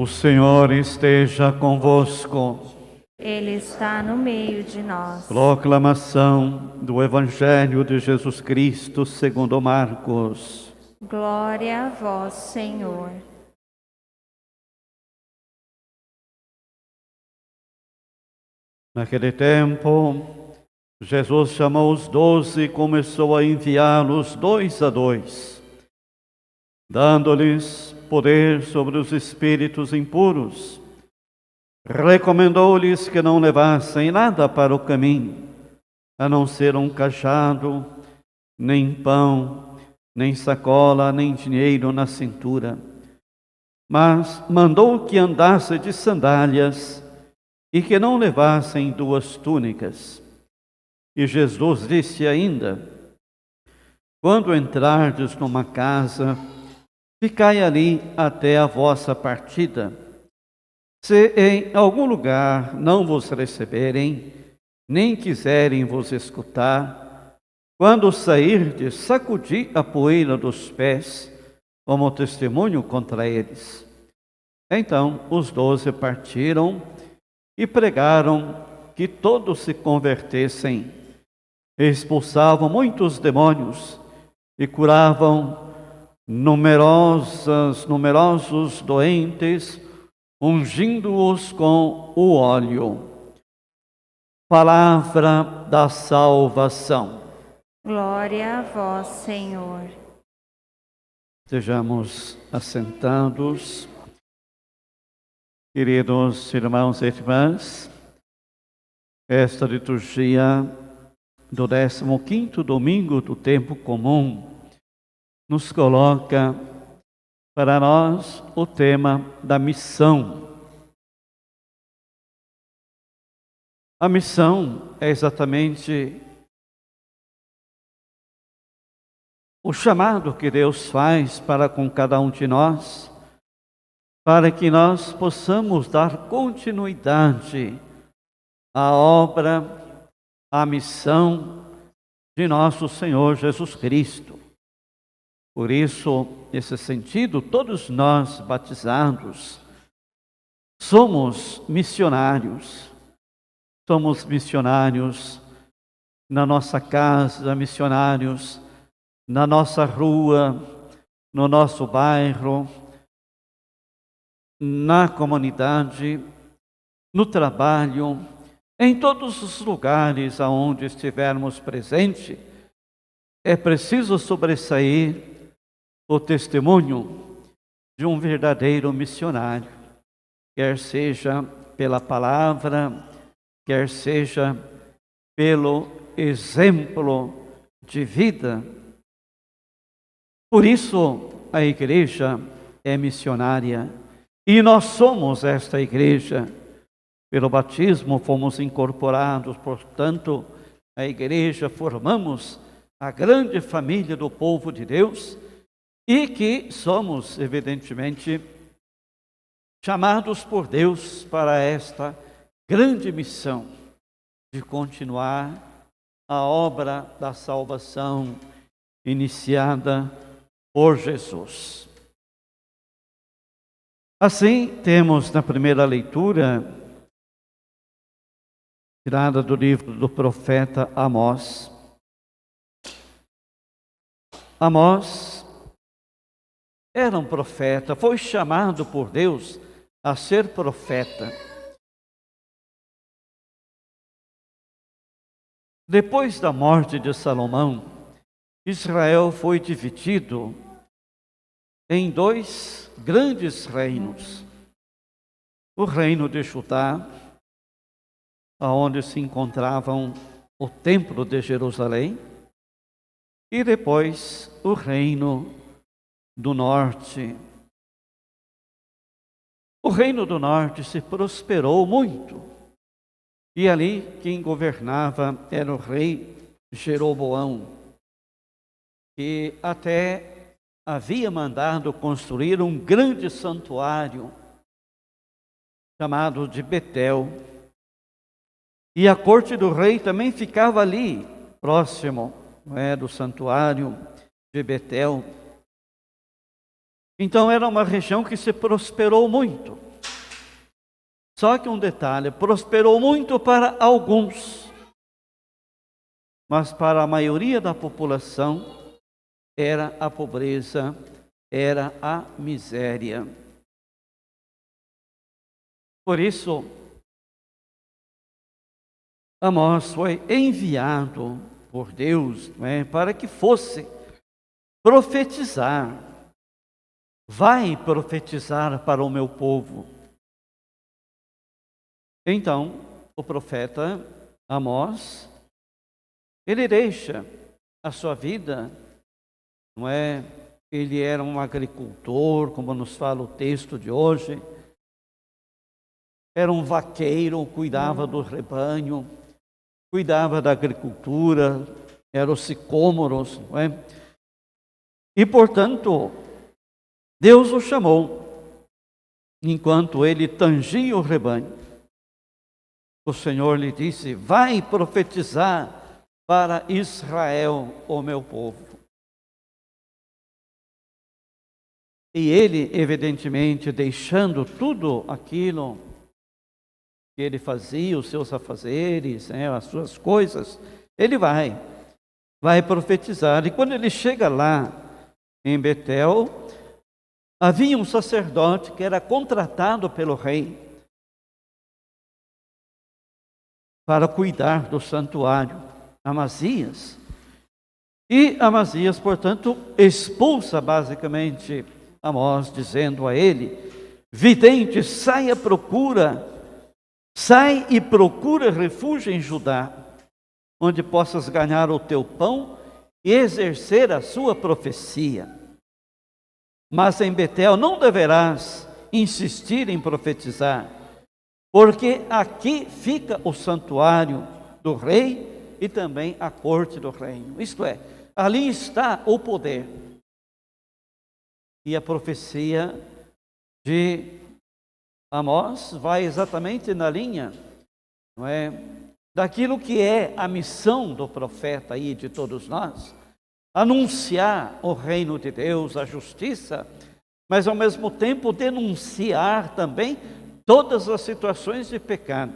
O Senhor esteja convosco. Ele está no meio de nós. Proclamação do Evangelho de Jesus Cristo segundo Marcos. Glória a vós, Senhor. Naquele tempo, Jesus chamou os 12 e começou a enviá-los 2 a 2, dando-lhes poder sobre os espíritos impuros. Recomendou-lhes que não levassem nada para o caminho, a não ser um cajado, nem pão, nem sacola, nem dinheiro na cintura. Mas mandou que andassem de sandálias e que não levassem 2 túnicas. E Jesus disse ainda: quando entrardes numa casa, ficai ali até a vossa partida. Se em algum lugar não vos receberem, nem quiserem vos escutar, quando sairdes, sacudi a poeira dos pés, como testemunho contra eles. Então os 12 partiram e pregaram que todos se convertessem. Expulsavam muitos demônios e curavam numerosos doentes, ungindo-os com o óleo. Palavra da salvação. Glória a vós, Senhor. Estejamos assentados. Queridos irmãos e irmãs, esta liturgia do 15º domingo do tempo comum nos coloca para nós o tema da missão. A missão é exatamente o chamado que Deus faz para com cada um de nós, para que nós possamos dar continuidade à obra, à missão de nosso Senhor Jesus Cristo. Por isso, nesse sentido, todos nós batizados somos missionários. Somos missionários na nossa casa, missionários na nossa rua, no nosso bairro, na comunidade, no trabalho, em todos os lugares aonde estivermos presentes. É preciso sobressair o testemunho de um verdadeiro missionário, quer seja pela palavra, quer seja pelo exemplo de vida. Por isso, a igreja é missionária e nós somos esta igreja. Pelo batismo fomos incorporados, portanto, a igreja formamos a grande família do povo de Deus e que somos, evidentemente, chamados por Deus para esta grande missão de continuar a obra da salvação iniciada por Jesus. Assim, temos na primeira leitura, tirada do livro do profeta Amós. Amós era um profeta, foi chamado por Deus a ser profeta. Depois da morte de Salomão, Israel foi dividido em 2 grandes reinos. O reino de Judá, onde se encontravam o templo de Jerusalém, e depois o reino do norte. O reino do norte se prosperou muito, e ali quem governava era o rei Jeroboão, que até havia mandado construir um grande santuário chamado de Betel. E a corte do rei também ficava ali, próximo, do santuário de Betel. Então era uma região que se prosperou muito. Só que um detalhe, prosperou muito para alguns, mas para a maioria da população era a pobreza, era a miséria. Por isso, Amós foi enviado por Deus, para que fosse profetizar. Vai profetizar para o meu povo. Então, o profeta Amós, ele deixa a sua vida, Ele era um agricultor, como nos fala o texto de hoje. Era um vaqueiro, cuidava do rebanho, cuidava da agricultura, eram os sicômoros, E, portanto, Deus o chamou, enquanto ele tangia o rebanho. O Senhor lhe disse: vai profetizar para Israel, o meu povo. E ele, evidentemente, deixando tudo aquilo que ele fazia, os seus afazeres, as suas coisas, ele vai profetizar. E quando ele chega lá em Betel, havia um sacerdote que era contratado pelo rei para cuidar do santuário, Amazias. E Amazias, portanto, expulsa basicamente Amós, dizendo a ele: vidente, sai e procura refúgio em Judá, onde possas ganhar o teu pão e exercer a sua profecia. Mas em Betel não deverás insistir em profetizar, porque aqui fica o santuário do rei e também a corte do reino. Isto é, ali está o poder. E a profecia de Amós vai exatamente na linha, daquilo que é a missão do profeta e de todos nós: anunciar o reino de Deus, a justiça, mas ao mesmo tempo denunciar também todas as situações de pecado,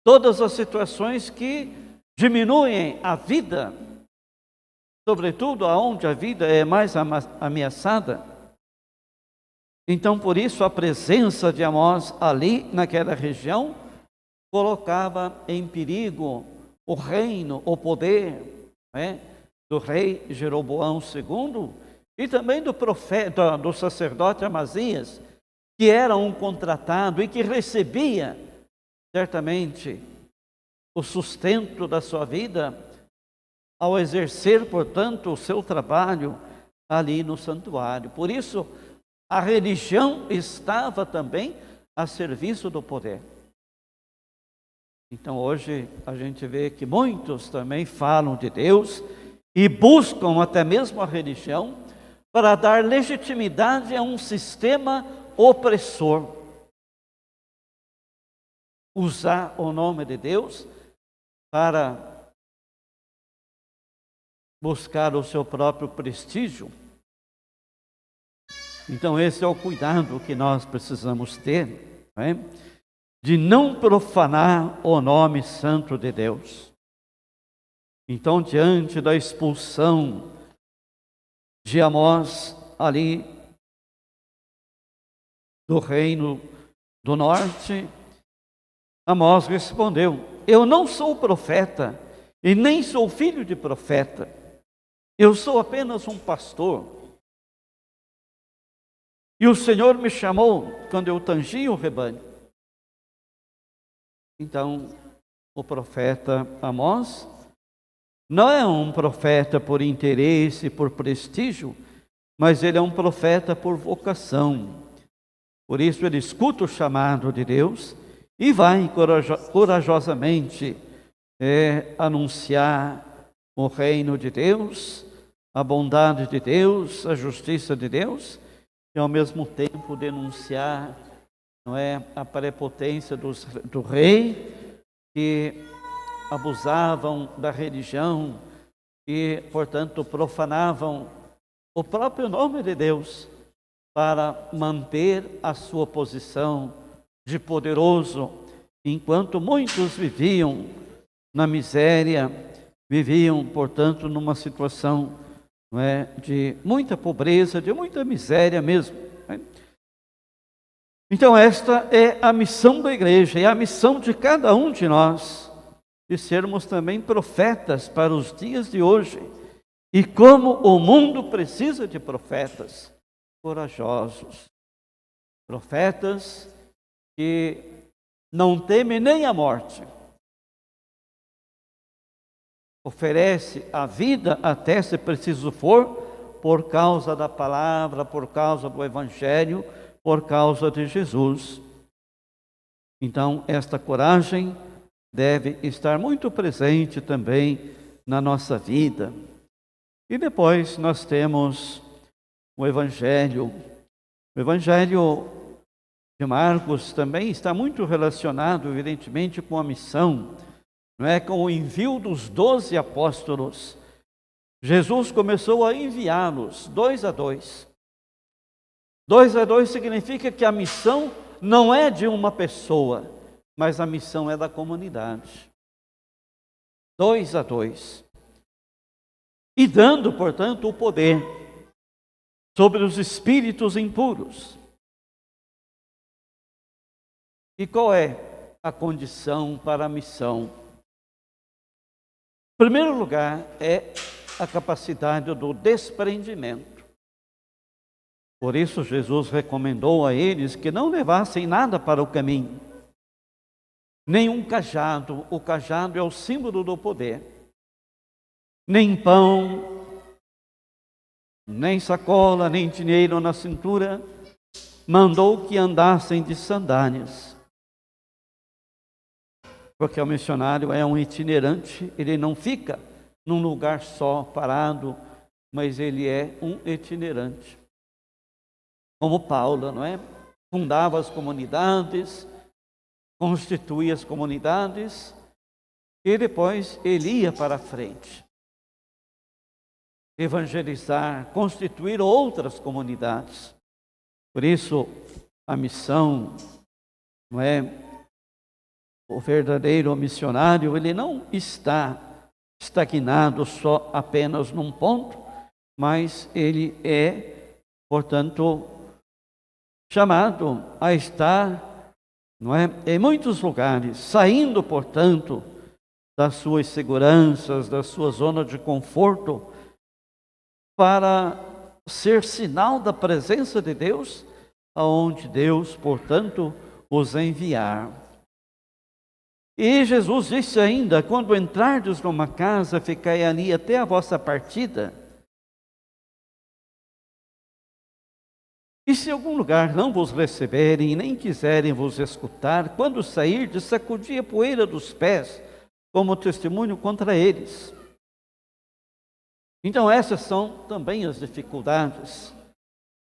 todas as situações que diminuem a vida, sobretudo aonde a vida é mais ameaçada. Então, por isso, a presença de Amós ali naquela região colocava em perigo o reino, o poder, do rei Jeroboão II e também do profeta, do sacerdote Amazias, que era um contratado e que recebia certamente o sustento da sua vida ao exercer, portanto, o seu trabalho ali no santuário. Por isso, a religião estava também a serviço do poder. Então hoje a gente vê que muitos também falam de Deus e buscam até mesmo a religião para dar legitimidade a um sistema opressor. Usar o nome de Deus para buscar o seu próprio prestígio. Então esse é o cuidado que nós precisamos ter, de não profanar o nome santo de Deus. Então, diante da expulsão de Amós ali do reino do norte, Amós respondeu: eu não sou profeta e nem sou filho de profeta, eu sou apenas um pastor. E o Senhor me chamou quando eu tangia o rebanho. Então, o profeta Amós não é um profeta por interesse, por prestígio, mas ele é um profeta por vocação. Por isso ele escuta o chamado de Deus e vai corajosamente anunciar o reino de Deus, a bondade de Deus, a justiça de Deus, e ao mesmo tempo denunciar a prepotência do rei, que abusavam da religião e, portanto, profanavam o próprio nome de Deus para manter a sua posição de poderoso, enquanto muitos viviam na miséria, viviam, portanto, numa situação, não é, de muita pobreza, de muita miséria mesmo. Né? Então esta é a missão da igreja, é a missão de cada um de nós, de sermos também profetas para os dias de hoje. E como o mundo precisa de profetas corajosos, profetas que não temem nem a morte, oferece a vida até se preciso for, por causa da palavra, por causa do Evangelho, por causa de Jesus. Então, esta coragem deve estar muito presente também na nossa vida. E depois nós temos o Evangelho. O Evangelho de Marcos também está muito relacionado, evidentemente, com a missão, não é? Com o envio dos 12 apóstolos. Jesus começou a enviá-los 2 a 2. 2 a 2 significa que a missão não é de uma pessoa, mas a missão é da comunidade. 2 a 2. E dando, portanto, o poder sobre os espíritos impuros. E qual é a condição para a missão? Em primeiro lugar, é a capacidade do desprendimento. Por isso, Jesus recomendou a eles que não levassem nada para o caminho, nem um cajado. O cajado é o símbolo do poder. Nem pão, nem sacola, nem dinheiro na cintura. Mandou que andassem de sandálias. Porque o missionário é um itinerante, ele não fica num lugar só, parado, mas ele é um itinerante. Como Paulo, não é? Fundava as comunidades, constituía as comunidades, e depois ele ia para a frente. Evangelizar, constituir outras comunidades. Por isso, a missão, não é? O verdadeiro missionário, ele não está estagnado só apenas num ponto, mas ele é, portanto, chamado a estar, não é? Em muitos lugares, saindo, portanto, das suas seguranças, da sua zona de conforto, para ser sinal da presença de Deus, aonde Deus, portanto, os enviar. E Jesus disse ainda: quando entrardes numa casa, ficai ali até a vossa partida. E se algum lugar não vos receberem, nem quiserem vos escutar, quando sairdes, sacudi a poeira dos pés, como testemunho contra eles. Então essas são também as dificuldades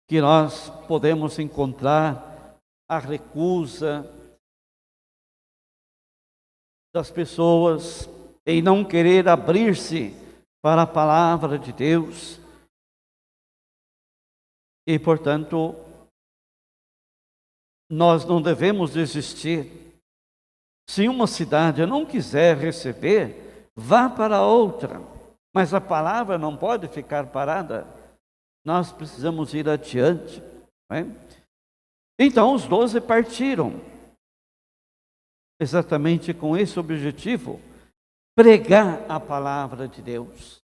que nós podemos encontrar, a recusa das pessoas em não querer abrir-se para a palavra de Deus. E, portanto, nós não devemos desistir. Se uma cidade não quiser receber, vá para outra. Mas a palavra não pode ficar parada. Nós precisamos ir adiante. Não é? Então os 12 partiram. Exatamente com esse objetivo, pregar a palavra de Deus.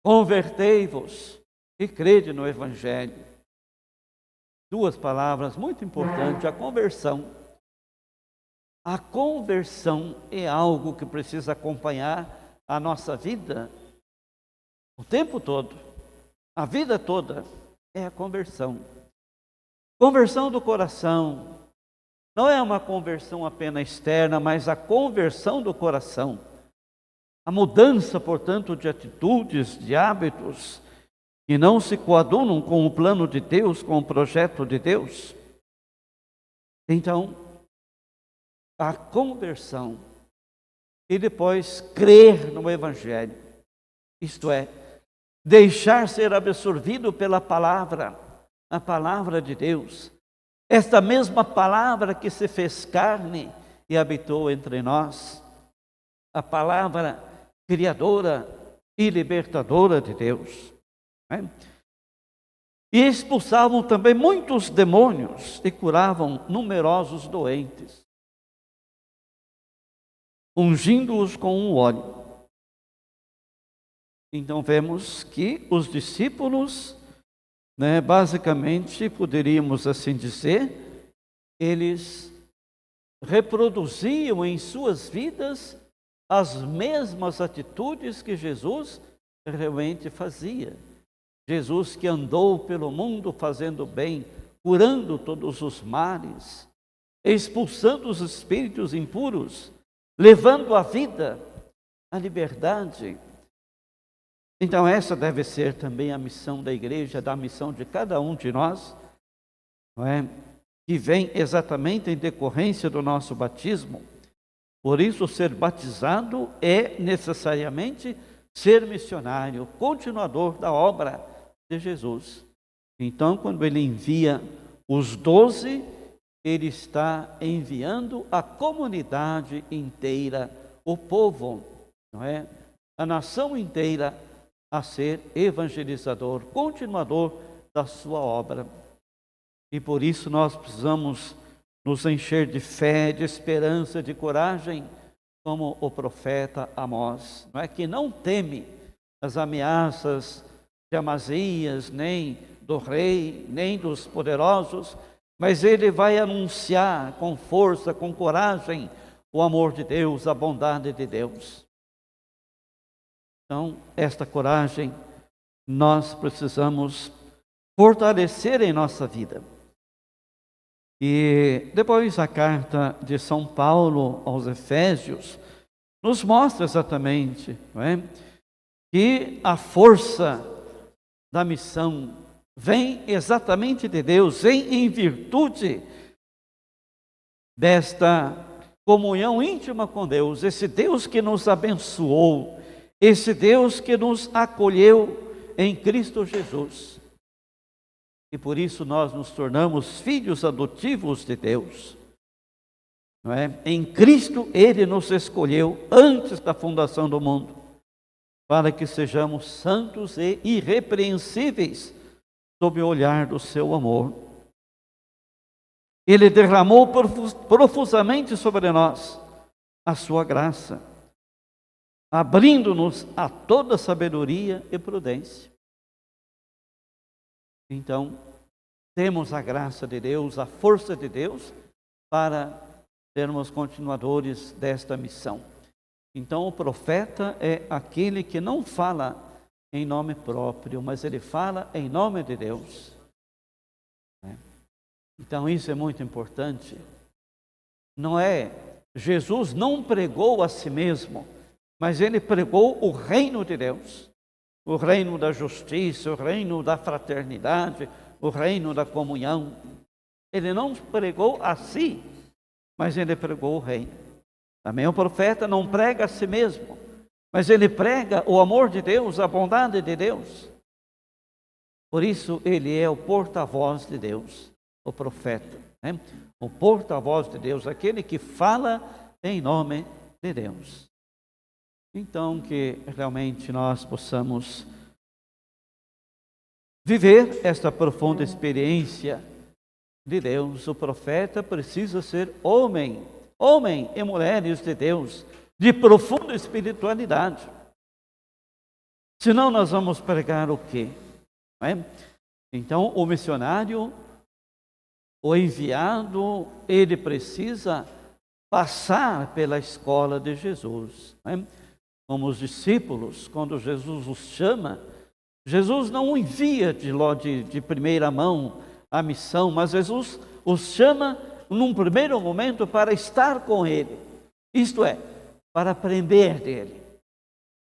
Convertei-vos e crede no Evangelho. 2 palavras muito importantes: a conversão. A conversão é algo que precisa acompanhar a nossa vida o tempo todo, a vida toda, é a conversão. Conversão do coração. Não é uma conversão apenas externa, mas a conversão do coração. A mudança, portanto, de atitudes, de hábitos, que não se coadunam com o plano de Deus, com o projeto de Deus. Então, a conversão e depois crer no Evangelho. Isto é, deixar ser absorvido pela palavra, a palavra de Deus. esta mesma palavra que se fez carne e habitou entre nós, a palavra criadora e libertadora de Deus. Né? E expulsavam também muitos demônios e curavam numerosos doentes, ungindo-os com um óleo. Então vemos que os discípulos, basicamente, poderíamos assim dizer, eles reproduziam em suas vidas as mesmas atitudes que Jesus realmente fazia. Jesus que andou pelo mundo fazendo bem, curando todos os males, expulsando os espíritos impuros, levando a vida, a liberdade. Então essa deve ser também a missão da igreja, da missão de cada um de nós, não é? Que vem exatamente em decorrência do nosso batismo. Por isso, ser batizado é necessariamente ser missionário, continuador da obra de Jesus. Então, quando ele envia os 12, ele está enviando a comunidade inteira, o povo, não é? A nação inteira a ser evangelizador, continuador da sua obra. E por isso nós precisamos nos encher de fé, de esperança, de coragem, como o profeta Amós, não é? Que não teme as ameaças de Amazias, nem do rei, nem dos poderosos, mas ele vai anunciar com força, com coragem, o amor de Deus, a bondade de Deus. Então, esta coragem nós precisamos fortalecer em nossa vida. E depois a carta de São Paulo aos Efésios nos mostra exatamente, não é? Que a força da missão vem exatamente de Deus, vem em virtude desta comunhão íntima com Deus, esse Deus que nos abençoou, esse Deus que nos acolheu em Cristo Jesus. E por isso nós nos tornamos filhos adotivos de Deus. Não é? Em Cristo Ele nos escolheu antes da fundação do mundo, para que sejamos santos e irrepreensíveis sob o olhar do seu amor. Ele derramou profusamente sobre nós a sua graça, abrindo-nos a toda sabedoria e prudência. Então, temos a graça de Deus, a força de Deus, para sermos continuadores desta missão. Então, o profeta é aquele que não fala em nome próprio, mas ele fala em nome de Deus. Então, isso é muito importante. Não é, Jesus não pregou a si mesmo, mas ele pregou o reino de Deus. O reino da justiça, o reino da fraternidade, o reino da comunhão. Ele não pregou a si, mas ele pregou o reino. Também o profeta não prega a si mesmo, mas ele prega o amor de Deus, a bondade de Deus. Por isso ele é o porta-voz de Deus, o profeta, né? O porta-voz de Deus, aquele que fala em nome de Deus. Então, que realmente nós possamos viver esta profunda experiência de Deus. O profeta precisa ser homem e mulheres de Deus, de profunda espiritualidade. Senão nós vamos pregar o quê? Não é? Então, o missionário, o enviado, ele precisa passar pela escola de Jesus, não é? Como os discípulos, quando Jesus os chama, Jesus não envia de primeira mão a missão, mas Jesus os chama num primeiro momento para estar com Ele. Isto é, para aprender dele,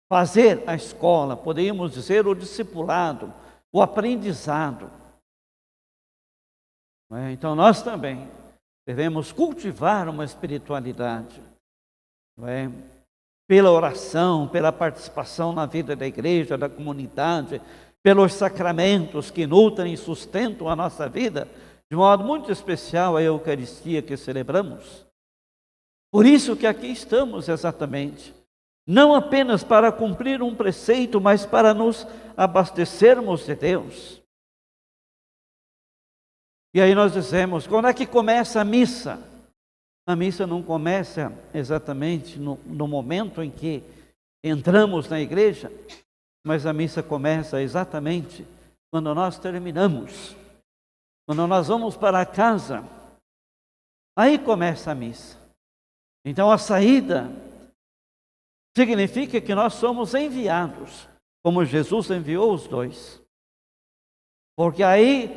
fazer a escola, poderíamos dizer o discipulado, o aprendizado. Então nós também devemos cultivar uma espiritualidade, não é? Pela oração, pela participação na vida da igreja, da comunidade, pelos sacramentos que nutrem e sustentam a nossa vida, de modo muito especial a Eucaristia que celebramos. Por isso que aqui estamos exatamente, não apenas para cumprir um preceito, mas para nos abastecermos de Deus. E aí nós dizemos, quando é que começa a missa? A missa não começa exatamente no momento em que entramos na igreja, mas a missa começa exatamente quando nós terminamos. Quando nós vamos para casa, aí começa a missa. Então a saída significa que nós somos enviados, como Jesus enviou os dois. Porque aí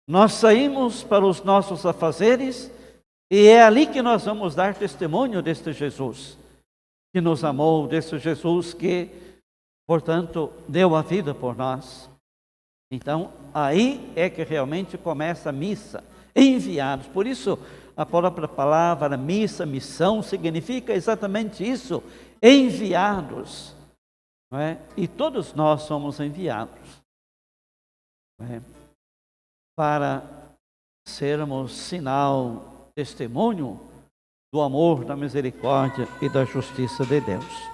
nós saímos para os nossos afazeres e é ali que nós vamos dar testemunho deste Jesus que nos amou, deste Jesus que, portanto, deu a vida por nós. Então, aí é que realmente começa a missa, enviados. Por isso, a própria palavra missa, missão, significa exatamente isso, enviados. Não é? E todos nós somos enviados, não é? Para sermos sinal, testemunho do amor, da misericórdia e da justiça de Deus.